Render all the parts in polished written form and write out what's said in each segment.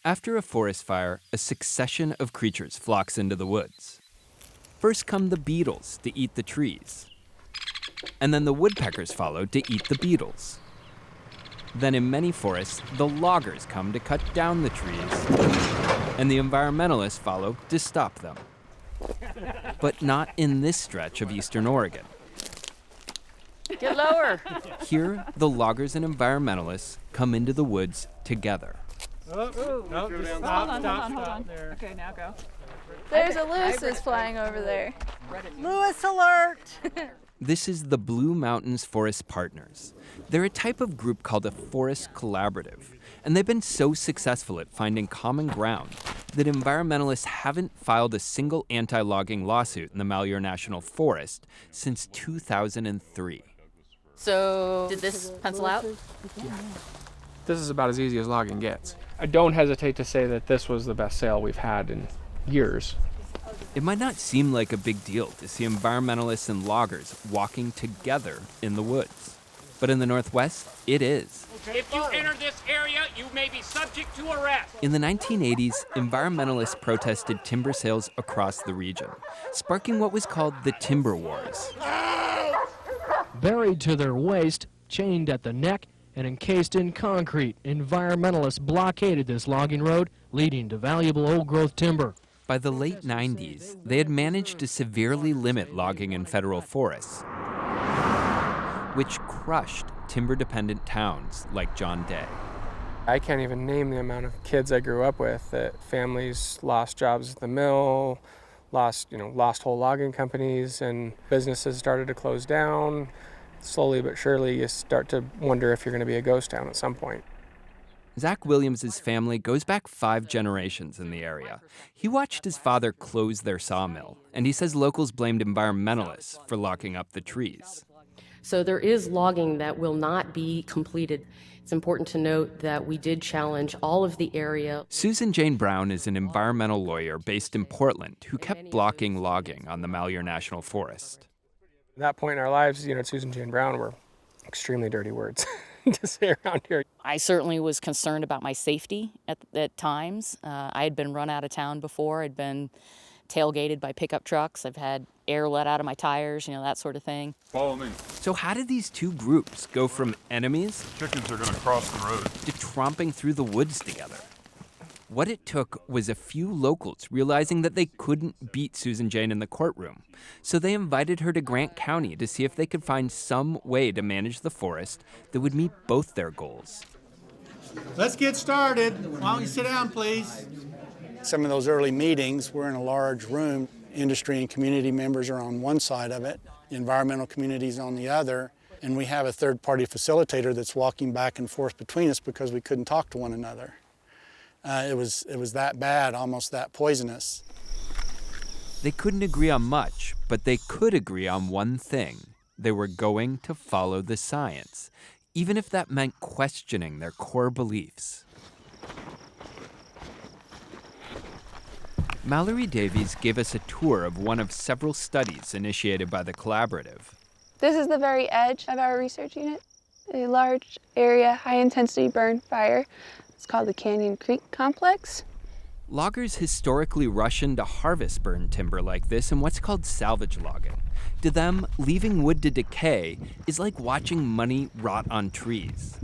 After a forest fire, a succession of creatures flocks into the woods. First come the beetles to eat the trees. And then the woodpeckers follow to eat the beetles. Then in many forests, the loggers come to cut down the trees, and the environmentalists follow to stop them. But not in this stretch of eastern Oregon. Get lower. Here, the loggers and environmentalists come into the woods together. Hold on. Okay, now go. There's a Lewis's flying over there. Lewis alert! This is the Blue Mountains Forest Partners. They're a type of group called a forest collaborative, and they've been so successful at finding common ground that environmentalists haven't filed a single anti-logging lawsuit in the Malheur National Forest since 2003. So, did this pencil out? Yeah. This is about as easy as logging gets. I don't hesitate to say that this was the best sale we've had in years. It might not seem like a big deal to see environmentalists and loggers walking together in the woods. But in the Northwest, it is. If you enter this area, you may be subject to arrest. In the 1980s, environmentalists protested timber sales across the region, sparking what was called the Timber Wars. Buried to their waist, chained at the neck, and encased in concrete, environmentalists blockaded this logging road, leading to valuable old-growth timber. By the late 90s, they had managed to severely limit logging in federal forests, which crushed timber-dependent towns like John Day. I can't even name the amount of kids I grew up with that families lost jobs at the mill, lost whole logging companies, and businesses started to close down. Slowly but surely, you start to wonder if you're going to be a ghost town at some point. Zach Williams' family goes back 5 generations in the area. He watched his father close their sawmill, and he says locals blamed environmentalists for locking up the trees. So there is logging that will not be completed. It's important to note that we did challenge all of the area. Susan Jane Brown is an environmental lawyer based in Portland who kept blocking logging on the Malheur National Forest. At that point in our lives, Susan Jane Brown were extremely dirty words to say around here. I certainly was concerned about my safety at times. I had been run out of town before. I'd been tailgated by pickup trucks. I've had air let out of my tires, that sort of thing. Follow me. So how did these two groups go from enemies Chickens are going to cross the road to tromping through the woods together? What it took was a few locals realizing that they couldn't beat Susan Jane in the courtroom. So they invited her to Grant County to see if they could find some way to manage the forest that would meet both their goals. Let's get started. Why don't you sit down, please? Some of those early meetings were in a large room. Industry and community members are on one side of it, the environmental communities on the other, and we have a third-party facilitator that's walking back and forth between us because we couldn't talk to one another. It was that bad, almost that poisonous. They couldn't agree on much, but they could agree on one thing. They were going to follow the science, even if that meant questioning their core beliefs. Mallory Davies gave us a tour of one of several studies initiated by the collaborative. This is the very edge of our research unit, a large area, high-intensity burn fire. It's called the Canyon Creek Complex. Loggers historically rush in to harvest burned timber like this in what's called salvage logging. To them, leaving wood to decay is like watching money rot on trees,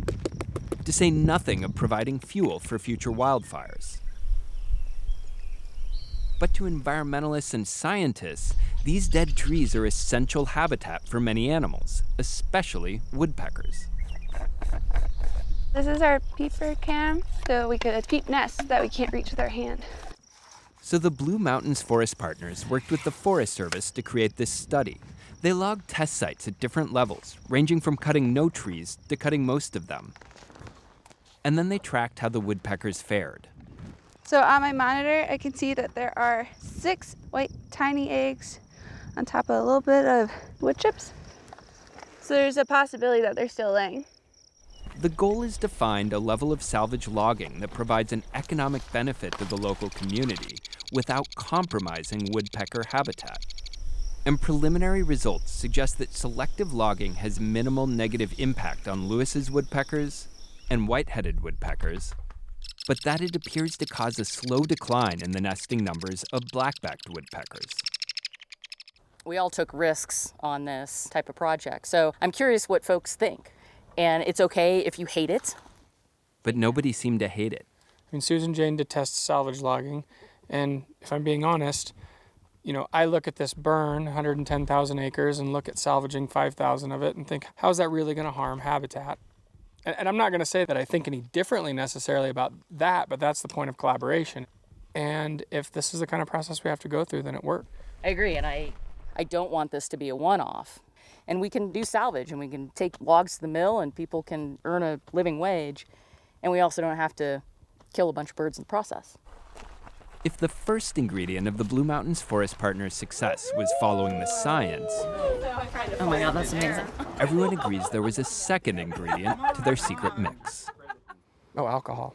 to say nothing of providing fuel for future wildfires. But to environmentalists and scientists, these dead trees are essential habitat for many animals, especially woodpeckers. This is our peeper cam, so we could a peep nest that we can't reach with our hand. So the Blue Mountains Forest Partners worked with the Forest Service to create this study. They logged test sites at different levels, ranging from cutting no trees to cutting most of them. And then they tracked how the woodpeckers fared. So on my monitor, I can see that there are 6 white tiny eggs on top of a little bit of wood chips. So there's a possibility that they're still laying. The goal is to find a level of salvage logging that provides an economic benefit to the local community without compromising woodpecker habitat. And preliminary results suggest that selective logging has minimal negative impact on Lewis's woodpeckers and white-headed woodpeckers, but that it appears to cause a slow decline in the nesting numbers of black-backed woodpeckers. We all took risks on this type of project, so I'm curious what folks think. And it's okay if you hate it. But nobody seemed to hate it. I mean, Susan Jane detests salvage logging, and if I'm being honest, I look at this burn, 110,000 acres, and look at salvaging 5,000 of it and think, how's that really going to harm habitat? And I'm not going to say that I think any differently necessarily about that, but that's the point of collaboration. And if this is the kind of process we have to go through, then it worked. I agree, and I don't want this to be a one-off. And we can do salvage, and we can take logs to the mill, and people can earn a living wage, and we also don't have to kill a bunch of birds in the process. If the first ingredient of the Blue Mountains Forest Partners' success was following the science, oh my God, that's amazing. Everyone agrees there was a second ingredient to their secret mix. Oh, alcohol.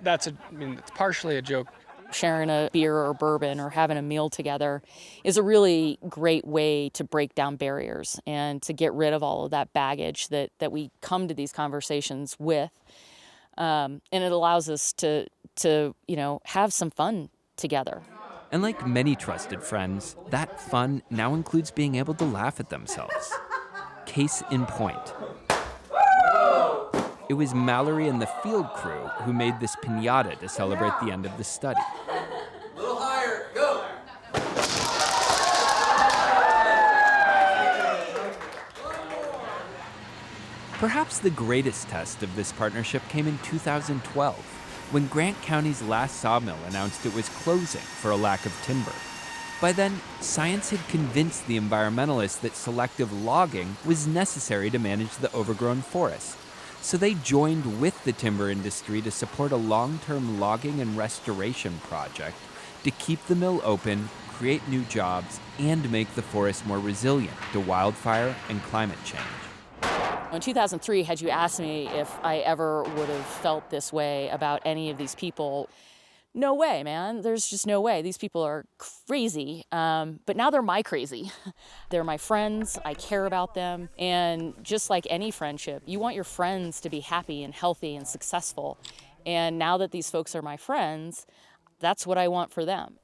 It's partially a joke. Sharing a beer or bourbon or having a meal together is a really great way to break down barriers and to get rid of all of that baggage that we come to these conversations with. And it allows us to have some fun together. And like many trusted friends, that fun now includes being able to laugh at themselves. Case in point. It was Mallory and the field crew who made this piñata to celebrate the end of the study. A little higher, go! Perhaps the greatest test of this partnership came in 2012, when Grant County's last sawmill announced it was closing for a lack of timber. By then, science had convinced the environmentalists that selective logging was necessary to manage the overgrown forest. So they joined with the timber industry to support a long-term logging and restoration project to keep the mill open, create new jobs, and make the forest more resilient to wildfire and climate change. In 2003, had you asked me if I ever would have felt this way about any of these people, no way, man. There's just no way. These people are crazy, but now they're my crazy. They're my friends. I care about them. And just like any friendship, you want your friends to be happy and healthy and successful. And now that these folks are my friends, that's what I want for them.